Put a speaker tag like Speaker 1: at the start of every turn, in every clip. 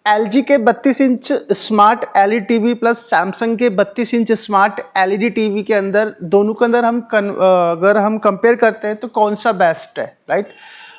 Speaker 1: LG के 32 inch smart LED TV plus Samsung के 32 inch smart LED TV के अंदर दोनों के अंदर अगर हम कंपेयर करते हैं तो कौन सा बेस्ट है, राइट।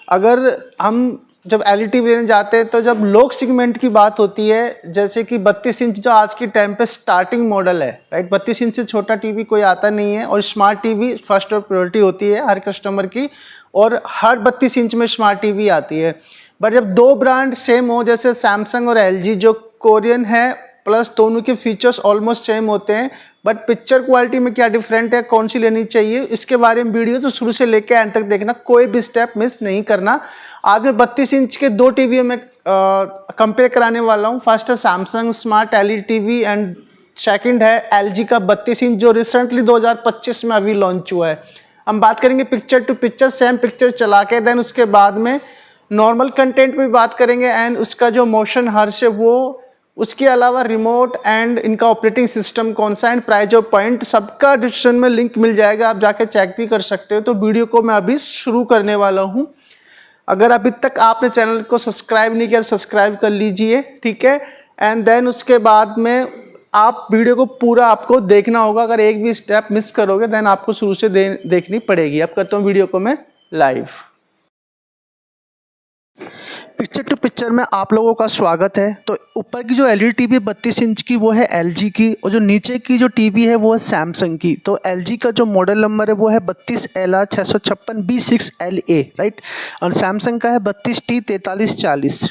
Speaker 1: अगर हम जब एलईडी टीवी लेने जाते हैं तो जब लो सेगमेंट की बात होती है, जैसे कि 32 इंच जो आज के टाइम पे स्टार्टिंग मॉडल है, राइट। 32 इंच से छोटा टीवी कोई आता नहीं है और स्मार्ट टीवी फर्स्ट और प्रायोरिटी होती है हर कस्टमर की, और हर 32 इंच में स्मार्ट टीवी आती है। बट जब दो ब्रांड सेम हो जैसे सैमसंग और एलजी जो कोरियन है, प्लस दोनों के फीचर्स ऑलमोस्ट सेम होते हैं, बट पिक्चर क्वालिटी में क्या डिफरेंट है, कौन सी लेनी चाहिए, इसके बारे में वीडियो तो शुरू से लेकर एंड तक देखना, कोई भी स्टेप मिस नहीं करना। आज मैं 32 इंच के दो टीवी में कंपेयर कराने वाला हूँ। फर्स्ट है Samsung smart LED TV and second है एलजी का 32 इंच जो रिसेंटली 2025 में अभी लॉन्च हुआ है। हम बात करेंगे picture to picture, same picture चला के, देन उसके बाद में नॉर्मल कंटेंट में बात करेंगे एंड उसका जो मोशन हर्ष है वो, उसके अलावा रिमोट एंड इनका ऑपरेटिंग सिस्टम कौन सा एंड प्राइस ऑफ पॉइंट सबका डिस्क्रिप्शन में लिंक मिल जाएगा, आप जाके चेक भी कर सकते हो। तो वीडियो को मैं अभी शुरू करने वाला हूँ। अगर अभी तक आपने चैनल को सब्सक्राइब नहीं किया तो सब्सक्राइब कर लीजिए, ठीक है। एंड देन उसके बाद में आप वीडियो को पूरा आपको देखना होगा, अगर एक भी स्टेप मिस करोगे देन आपको शुरू से देखनी पड़ेगी। अब करता हूँ वीडियो को मैं लाइव। पिक्चर टू पिक्चर में आप लोगों का स्वागत है। तो ऊपर की जो एलईडी टीवी 32 इंच की वो है एलजी की, और जो नीचे की जो टीवी है वो है सैमसंग की। तो एलजी का जो मॉडल नंबर है वो है 32LR656B6LA, राइट। और सैमसंग का है 32T4340।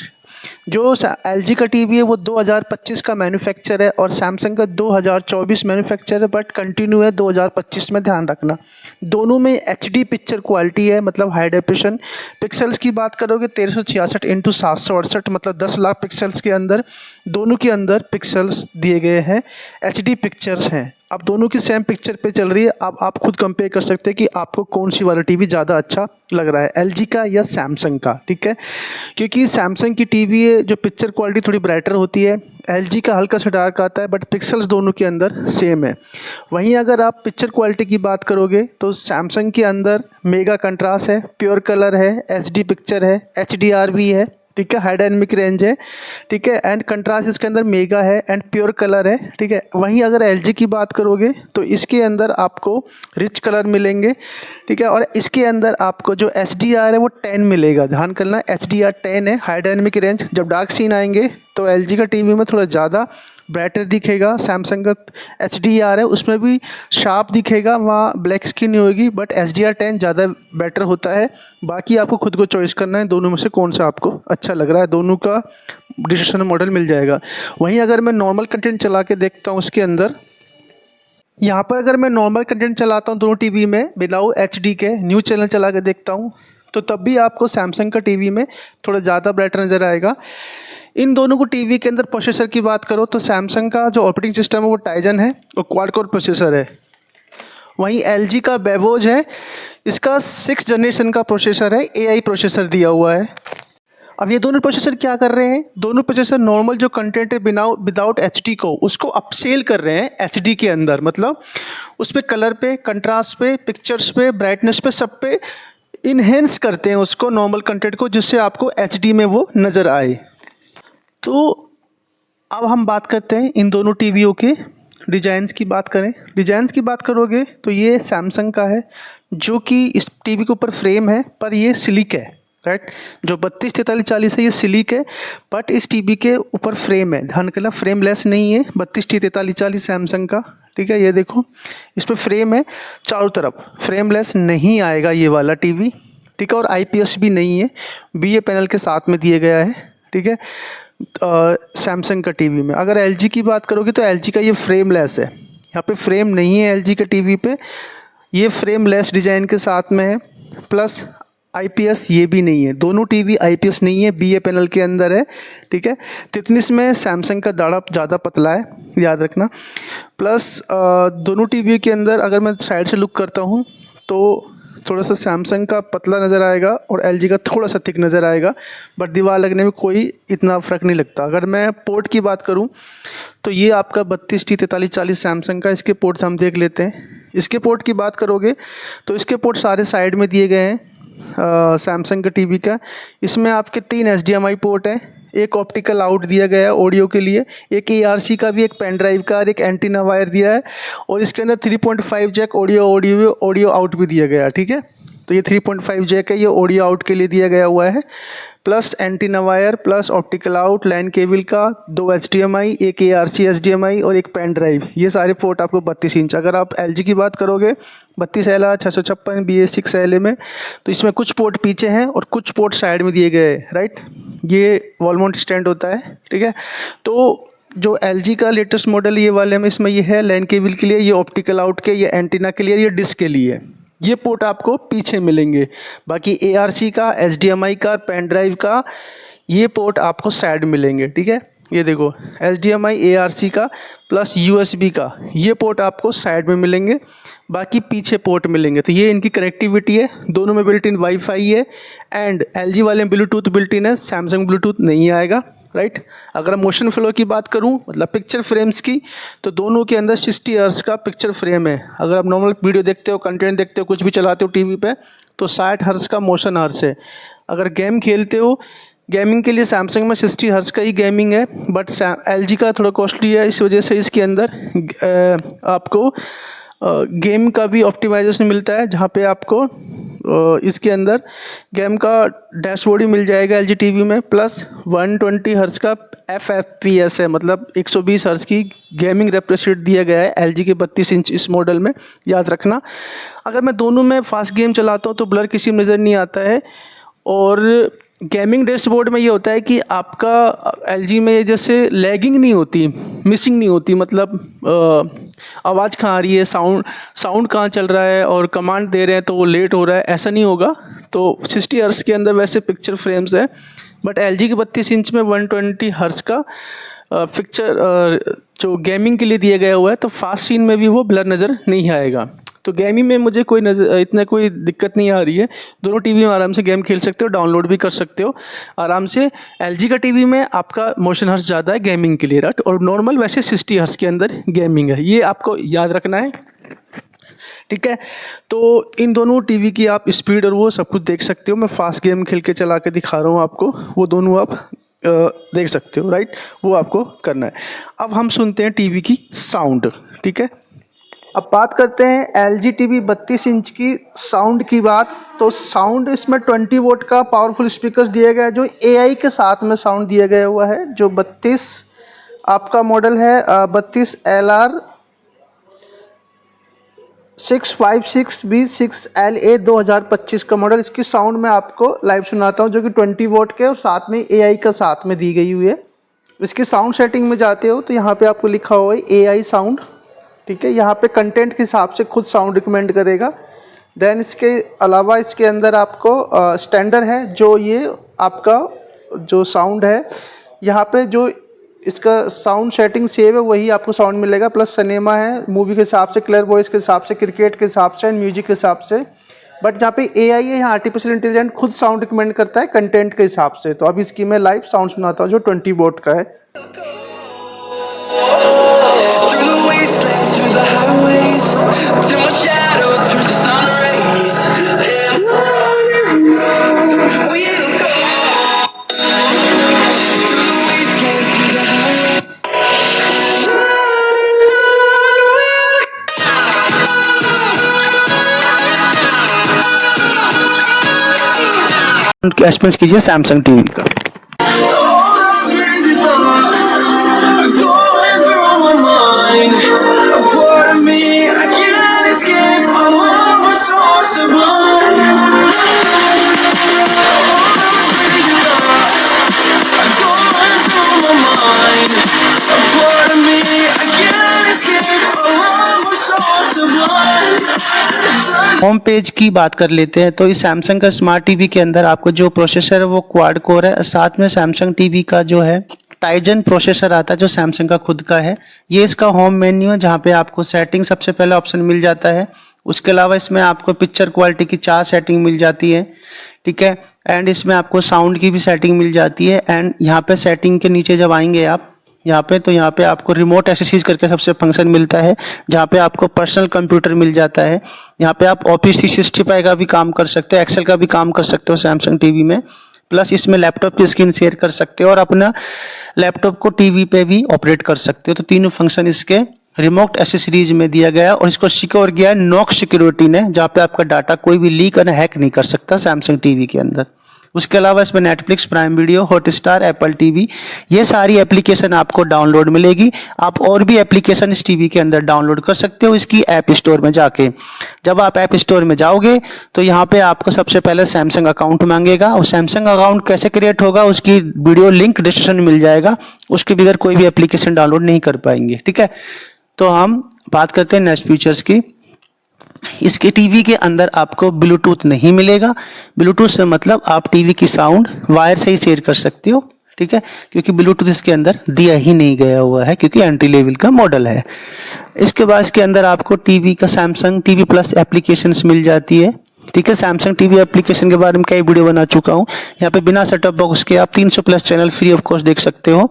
Speaker 1: जो एलजी का टीवी है वो 2025 का मैन्युफैक्चर है और सैमसंग का 2024 मैन्युफैक्चर है, बट कंटिन्यू है 2025 में, ध्यान रखना। दोनों में एचडी पिक्चर क्वालिटी है, मतलब हाई डेफिनेशन। पिक्सल्स की बात करोगे 1366x768, मतलब 10 लाख पिक्सल्स के अंदर दोनों के अंदर पिक्सल्स दिए गए हैं, एचडी पिक्चर्स हैं। अब दोनों की सेम पिक्चर पे चल रही है। अब आप खुद कंपेयर कर सकते हैं कि आपको कौन सी वाला टीवी ज़्यादा अच्छा लग रहा है, एलजी का या सैमसंग का, ठीक है। क्योंकि सैमसंग की टीवी है जो पिक्चर क्वालिटी थोड़ी ब्राइटर होती है, एलजी का हल्का सा डार्क आता है, बट पिक्सल्स दोनों के अंदर सेम है। वहीं अगर आप पिक्चर क्वालिटी की बात करोगे तो सैमसंग के अंदर मेगा कंट्रास्ट है, प्योर कलर है, एचडी पिक्चर है, एचडीआर भी है, ठीक है, हाई डायनेमिक रेंज है, ठीक है, एंड कंट्रास्ट इसके अंदर मेगा है एंड प्योर कलर है, ठीक है। वहीं अगर एलजी की बात करोगे तो इसके अंदर आपको रिच कलर मिलेंगे, ठीक है, और इसके अंदर आपको जो एचडीआर है वो 10 मिलेगा, ध्यान करना, एचडीआर 10 है, हाई डायनेमिक रेंज। जब डार्क सीन आएंगे तो एलजी का टीवी में थोड़ा ज़्यादा ब्राइटर दिखेगा, सैमसंग का एचडीआर है उसमें भी शार्प दिखेगा, वहाँ ब्लैक स्क्रीन नहीं होगी, बट एचडीआर 10 ज़्यादा बेटर होता है। बाकी आपको खुद को चॉइस करना है दोनों में से कौन सा आपको अच्छा लग रहा है, दोनों का डिस्क्रिप्शन मॉडल मिल जाएगा। वहीं अगर मैं नॉर्मल कंटेंट चला के देखता हूँ उसके अंदर, यहाँ पर अगर मैं नॉर्मल कंटेंट चलाता हूँ दोनों टीवी में विदाउट एचडी के, न्यूज़ चैनल चला के देखता हूँ, तो तब भी आपको सैमसंग का टीवी में थोड़ा ज़्यादा ब्राइटर नज़र आएगा। इन दोनों को टीवी के अंदर प्रोसेसर की बात करो तो सैमसंग का जो ऑपरेटिंग सिस्टम है वो टाइजन है और क्वाड कोर प्रोसेसर है। वहीं एलजी का बेवोज है, इसका 6th जनरेशन का प्रोसेसर है, एआई प्रोसेसर दिया हुआ है। अब ये दोनों प्रोसेसर क्या कर रहे हैं, दोनों प्रोसेसर नॉर्मल जो कंटेंट है विदाउट एचडी को उसको अपसेल कर रहे हैं एचडी के अंदर, मतलब उस पर कलर पे, कंट्रास्ट पे, पिक्चर्स पे, ब्राइटनेस पे, सब पे इन्हेंस करते हैं उसको नॉर्मल कंटेंट को, जिससे आपको एचडी में वो नज़र आए। तो अब हम बात करते हैं इन दोनों टीवियों के डिज़ाइंस की बात करें। डिज़ाइंस की बात करोगे तो ये सैमसंग का है, जो कि इस टीवी के ऊपर फ्रेम है पर ये सिलिक है, राइट। जो 32T4340 है ये सिलिक है, बट इस टीवी के ऊपर फ्रेम है, ध्यान करना, फ्रेम लेस नहीं है 32T4340 सैमसंग का, ठीक है। ये देखो इस पर फ्रेम है, चारों तरफ फ्रेम लेस नहीं आएगा ये वाला टीवी, ठीक है। और आईपीएस भी नहीं है, बीए पैनल के साथ में दिए गया है, ठीक है, सैमसंग का टीवी में। अगर एलजी की बात करोगे तो एलजी का ये फ्रेमलेस है, यहाँ पे फ्रेम नहीं है एलजी के टीवी पे, ये फ्रेमलेस डिज़ाइन के साथ में है, प्लस आईपीएस ये भी नहीं है, दोनों टीवी आईपीएस नहीं है, बीए पैनल के अंदर है, ठीक है। तितनिस में सैमसंग का दाढ़ा ज़्यादा पतला है, याद रखना। प्लस दोनों टीवी के अंदर अगर मैं साइड से लुक करता हूँ तो थोड़ा सा सैमसंग का पतला नज़र आएगा और एलजी का थोड़ा सा थिक नज़र आएगा, बट दीवार लगने में कोई इतना फ़र्क नहीं लगता। अगर मैं पोर्ट की बात करूं तो ये आपका 32T4340 सैमसंग का, इसके पोर्ट हम देख लेते हैं। इसके पोर्ट की बात करोगे तो इसके पोर्ट सारे साइड में दिए गए हैं सैमसंग का टीवी का। इसमें आपके 3 HDMI पोर्ट है, एक ऑप्टिकल आउट दिया गया है ऑडियो के लिए, एक ARC का भी, एक पेन ड्राइव का और एक एंटीना वायर दिया है, और इसके अंदर 3.5 जैक ऑडियो आउट भी दिया गया है। ठीक है, तो ये 3.5 जैक है, ये ऑडियो आउट के लिए दिया गया हुआ है, plus antenna wire plus optical out, LAN cable का 2 HDMI, एक ARC HDMI और एक पेन ड्राइव। ये सारे पोर्ट आपको 32 इंच। अगर आप LG की बात करोगे 32 LR 656 BA6 LA में, तो इसमें कुछ पोर्ट पीछे हैं और कुछ पोर्ट साइड में दिए गए हैं, राइट। ये वॉल माउंट स्टैंड होता है। ठीक है, तो जो LG का लेटेस्ट मॉडल ये वाले में, इसमें ये है लैन केबल के लिए, ये ऑप्टिकल आउट के, ये एंटीना के लिए, ये डिस्क के लिए, ये पोर्ट आपको पीछे मिलेंगे। बाकी ARC का, HDMI का, पेन ड्राइव का ये पोर्ट आपको साइड मिलेंगे। ठीक है, ये देखो HDMI ARC का प्लस USB का ये पोर्ट आपको साइड में मिलेंगे, बाकी पीछे पोर्ट मिलेंगे। तो ये इनकी कनेक्टिविटी है, दोनों में बिल्ट इन वाईफाई है, एंड LG वाले में ब्लूटूथ बिल्ट इन है, सैमसंग ब्लूटूथ नहीं आएगा, राइट। अगर मोशन फ्लो की बात करूं, मतलब पिक्चर फ्रेम्स की, तो दोनों के अंदर 60 हर्ट्ज का पिक्चर फ्रेम है। अगर आप नॉर्मल वीडियो देखते हो, कंटेंट देखते हो, कुछ भी चलाते हो टीवी पे, तो 60 हर्ट्ज का मोशन हर्ट्ज है। अगर गेम खेलते हो, गेमिंग के लिए सैमसंग में 60 हर्ट्ज का ही गेमिंग है, बट LG का थोड़ा कॉस्टली है, इस वजह से इसके अंदर आपको गेम का भी ऑप्टिमाइजेशन मिलता है, जहाँ पे आपको इसके अंदर गेम का डैशबोर्ड ही मिल जाएगा LG टीवी में, प्लस 120 हर्ट्ज का FFPS है, मतलब 120 हर्ट्ज की गेमिंग रिफ्रेश रेट दिया गया है LG के 32 इंच इस मॉडल में, याद रखना। अगर मैं दोनों में फास्ट गेम चलाता हूँ तो ब्लर किसी में नज़र नहीं आता है। और गेमिंग डैशबोर्ड में ये होता है कि आपका LG में जैसे लैगिंग नहीं होती, मिसिंग नहीं होती, मतलब आवाज़ कहाँ आ रही है, साउंड कहाँ चल रहा है और कमांड दे रहे हैं तो वो लेट हो रहा है, ऐसा नहीं होगा। तो 60 हर्ट्ज के अंदर वैसे पिक्चर फ्रेम्स है, बट LG के 32 इंच में 120 हर्ट्ज का पिक्चर जो गेमिंग के लिए दिया गया हुआ है, तो फास्ट सीन में भी वो ब्लर नज़र नहीं आएगा। तो गेमिंग में मुझे इतना कोई दिक्कत नहीं आ रही है, दोनों टीवी में आराम से गेम खेल सकते हो, डाउनलोड भी कर सकते हो आराम से। LG का टीवी में आपका मोशन हर्ट्ज ज़्यादा है गेमिंग के लिए, राइट, और नॉर्मल वैसे 60 हर्ट्ज के अंदर गेमिंग है, ये आपको याद रखना है। ठीक है, तो इन दोनों टीवी की आप स्पीड और वो सब कुछ देख सकते हो। मैं फास्ट गेम खेल के चला के दिखा रहा हूँ आपको, वो दोनों आप देख सकते हो, राइट, वो आपको करना है। अब हम सुनते हैं टीवी की साउंड। ठीक है, अब बात करते हैं LG टीवी 32 इंच की साउंड की बात। तो साउंड इसमें 20 वोट का पावरफुल स्पीकर्स दिया गया है, जो AI के साथ में साउंड दिया गया हुआ है। जो 32 आपका मॉडल है 32 LR 656B6LA 2025 का मॉडल। इसकी साउंड मैं आपको लाइव सुनाता हूं, जो कि 20 वोट के और साथ में AI का साथ में दी गई हुई है। इसकी साउंड सेटिंग में जाते हो तो यहाँ पे आपको लिखा हुआ है AI साउंड। ठीक है, यहाँ पे कंटेंट के हिसाब से खुद साउंड रिकमेंड करेगा। देन इसके अलावा इसके अंदर आपको स्टैंडर्ड है, जो ये आपका जो साउंड है, यहाँ पे जो इसका साउंड सेटिंग सेव है वही आपको साउंड मिलेगा। प्लस सिनेमा है, मूवी के हिसाब से, क्लियर वॉइस के हिसाब से, क्रिकेट के हिसाब से एंड म्यूजिक के हिसाब से। बट जहाँ पे AI है, यहाँ आर्टिफिशियल इंटेलिजेंस खुद साउंड रिकमेंड करता है कंटेंट के हिसाब से। तो अभी इसकी मैं लाइव साउंड सुनाता हूँ, जो 20 वोट का है। Through the wastelands, through the highways, till my shadow turns to sun rays, and on we'll go. Through the wastelands, through the highways, and we'll experience कीजिए सैमसंग टीवी का। A part of me I can't escape. All of us so sublime. I'm going through my mind. A part of me I can't escape. All of us so sublime. Home page की बात कर लेते हैं। तो इस Samsung का smart TV के अंदर आपको जो प्रोसेसर है वो क्वाड कोर है, साथ में सैमसंग टीवी का जो है टाइजन प्रोसेसर आता है, जो सैमसंग का खुद का है। ये इसका होम मेन्यू है, जहाँ पे आपको सेटिंग सबसे पहले ऑप्शन मिल जाता है। उसके अलावा इसमें आपको पिक्चर क्वालिटी की 4 सेटिंग मिल जाती है। ठीक है, एंड इसमें आपको साउंड की भी सेटिंग मिल जाती है। एंड यहाँ पे सेटिंग के नीचे जब आएंगे आप यहाँ पे, तो यहाँ पे आपको रिमोट एक्सेसरीज करके सबसे फंक्शन मिलता है, जहाँ पे आपको पर्सनल कंप्यूटर मिल जाता है। यहाँ पे आप ऑफिस 365 का भी काम कर सकते हो, एक्सेल का भी काम कर सकते हो सैमसंग टीवी में। प्लस इसमें लैपटॉप की स्क्रीन शेयर कर सकते हो और अपना लैपटॉप को टीवी पे भी ऑपरेट कर सकते हो। तो तीनों फंक्शन इसके रिमोट एसेसरीज में दिया गया है और इसको सिक्योर किया है नॉक्स सिक्योरिटी ने, जहाँ पे आपका डाटा कोई भी लीक और हैक नहीं कर सकता सैमसंग टीवी के अंदर। उसके अलावा इसमें Netflix, prime video, Hotstar, Apple TV, ये सारी एप्लीकेशन आपको डाउनलोड मिलेगी। आप और भी एप्लीकेशन इस टीवी के अंदर डाउनलोड कर सकते हो इसकी ऐप स्टोर में जाके। जब आप ऐप स्टोर में जाओगे तो यहाँ पे आपको सबसे पहले सैमसंग अकाउंट मांगेगा और सैमसंग अकाउंट कैसे क्रिएट होगा उसकी वीडियो लिंक डिस्क्रिप्शन में मिल जाएगा। उसके बगैर कोई भी एप्लीकेशन डाउनलोड नहीं कर पाएंगे, ठीक है। तो हम बात करते हैं नेक्स्ट फीचर्स की। इसके टीवी के अंदर आपको ब्लूटूथ नहीं मिलेगा। ब्लूटूथ से मतलब आप टीवी की साउंड वायर से ही शेयर कर सकते हो, ठीक है, क्योंकि ब्लूटूथ इसके अंदर दिया ही नहीं गया हुआ है क्योंकि एंट्री लेवल का मॉडल है। इसके बाद इसके अंदर आपको टीवी का सैमसंग टीवी प्लस एप्लीकेशंस मिल जाती है, ठीक है। सैमसंग टीवी एप्लीकेशन के बारे में कई वीडियो बना चुका हूँ। यहाँ पे बिना सेटअप बॉक्स के आप 300 plus channel free of cost देख सकते हो।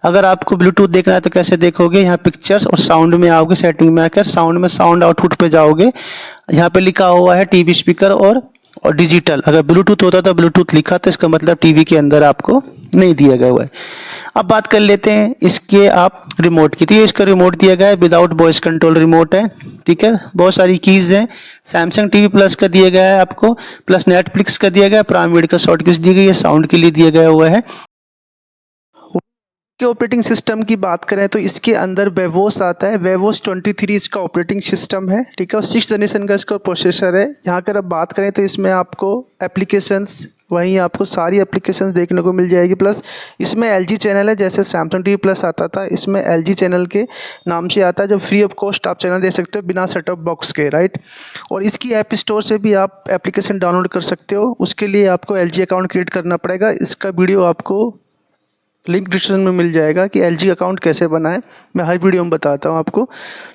Speaker 1: अगर आपको ब्लूटूथ देखना है तो कैसे देखोगे, यहाँ पिक्चर्स और साउंड में आओगे, सेटिंग में आकर साउंड में साउंड आउटपुट पे जाओगे, यहाँ पे लिखा हुआ है टीवी स्पीकर और डिजिटल। अगर ब्लूटूथ होता तो ब्लूटूथ लिखा तो इसका मतलब टीवी के अंदर आपको नहीं दिया गया हुआ है। अब बात कर लेते हैं इसके आप रिमोट की। तो ये इसका रिमोट दिया गया है, विदाउट वॉइस कंट्रोल रिमोट है, ठीक है। बहुत सारी कीज हैं। सैमसंग टीवी प्लस का दिया गया है आपको, प्लस नेटफ्लिक्स का दिया गया है, प्राइम वीडियो का शॉर्ट कीज दी गई है, साउंड के लिए दिया गया हुआ है। के ऑपरेटिंग सिस्टम की बात करें तो इसके अंदर वेवोस आता है। वेवोस 23 इसका ऑपरेटिंग सिस्टम है, ठीक है, और 6th जनरेशन का इसका प्रोसेसर है। यहाँ अगर आप बात करें तो इसमें आपको एप्लीकेशंस, वहीं आपको सारी एप्लीकेशंस देखने को मिल जाएगी। प्लस इसमें LG चैनल है, जैसे सैमसंग टीवी प्लस आता था इसमें LG चैनल के नाम से आता है, जो फ्री ऑफ कॉस्ट आप चैनल देख सकते हो बिना सेटअप बॉक्स के, राइट। और इसकी ऐप स्टोर से भी आप एप्लीकेशन डाउनलोड कर सकते हो। उसके लिए आपको LG अकाउंट क्रिएट करना पड़ेगा। इसका वीडियो आपको लिंक डिस्क्रिप्शन में मिल जाएगा कि LG अकाउंट कैसे बनाएं। मैं हर वीडियो में बताता हूं आपको।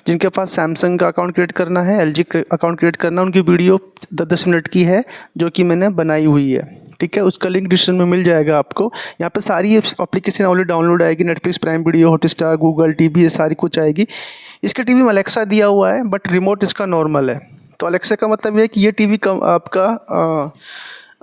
Speaker 1: जिनके पास सैमसंग का अकाउंट क्रिएट करना है, LG अकाउंट क्रिएट करना, उनकी वीडियो 10-10 मिनट की है जो कि मैंने बनाई हुई है, ठीक है। उसका लिंक डिस्क्रिप्शन में मिल जाएगा आपको। यहाँ पे सारी एप्लीकेशन ऑलरेडी डाउनलोड आएगी, Netflix, prime video, Hotstar, Google TV, ये सारी कुछ आएगी। इसके टीवी में अलेक्सा दिया हुआ है बट रिमोट इसका नॉर्मल है। तो अलेक्सा का मतलब ये है कि ये टीवी आपका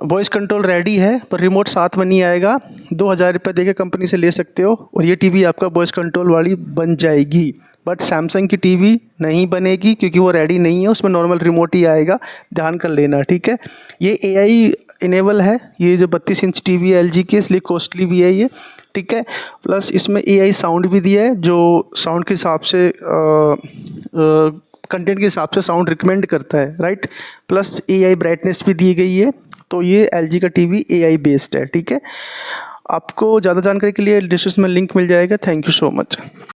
Speaker 1: वॉइस कंट्रोल रेडी है पर रिमोट साथ में नहीं आएगा। 2000 रुपये दे के कंपनी से ले सकते हो और ये टीवी आपका वॉइस कंट्रोल वाली बन जाएगी। बट सैमसंग की टीवी नहीं बनेगी क्योंकि वो रेडी नहीं है, उसमें नॉर्मल रिमोट ही आएगा, ध्यान कर लेना, ठीक है। ये AI इनेबल है, ये जो 32 इंच टीवी है LG की, इसलिए कॉस्टली भी है ये, ठीक है। प्लस इसमें AI साउंड भी दिया है जो साउंड के हिसाब से कंटेंट के हिसाब से साउंड रिकमेंड करता है, राइट। प्लस AI ब्राइटनेस भी दी गई है। तो ये LG का टीवी AI बेस्ड है, ठीक है। आपको ज़्यादा जानकारी के लिए डिस्क्रिप्शन में लिंक मिल जाएगा। Thank you so much.